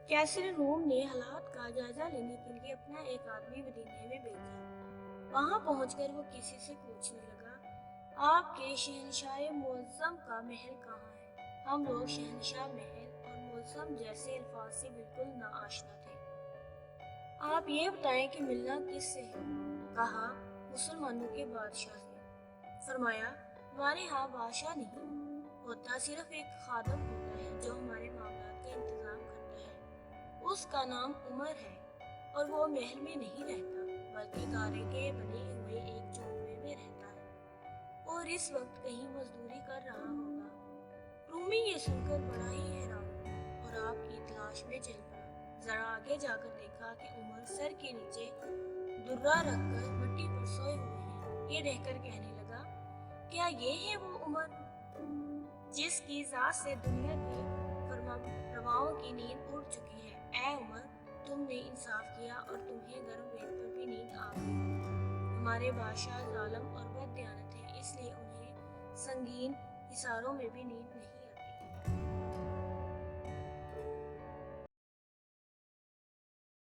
कैसर room ने हालात का जायजा लेने के लिए अपना एक आदमी मदीने में भेजा। वहां पहुंचकर वो किसी से पूछने लगा, आपके शहनशाह मुअज़्ज़म का महल कहाँ है? हम लोग शहनशाह महल और मुअज़्ज़म जैसे अल्फाज से बिल्कुल नाआशना थे। आप ये बताएं कि मिलना किससे है? कहा, मुसलमानों के बादशाह से। फरमाया, हमारे यहाँ बादशाह नहीं होता, सिर्फ एक खादम होता है जो हमारे मामलात का इंतजाम करता है। उसका नाम उमर है और वो महल में नहीं रहता बल्कि गारे के बने हुए एक झोंपड़े में रहता है और इस वक्त कहीं मजदूरी कर रहा होगा। रूमी ये सुनकर बड़ा ही हैरान हुआ और आपकी तलाश में चल पड़ा। जरा आगे जाकर देखा कि उमर सर के नीचे दुर्रा रखकर मिट्टी पर सोए हुए हैं। ये देखकर कहने लगा, क्या ये है वो उमर जिसकी जात से दुनिया के फरमाओं की नींद उड़ चुकी है? ऐ उमर, तुमने इंसाफ किया और तुम्हें गर्म रेत पर भी नींद आ गई। हमारे बादशाह जालिम और बददियानत है, इसलिए उन्हें संगीन हिसारों में भी नींद नहीं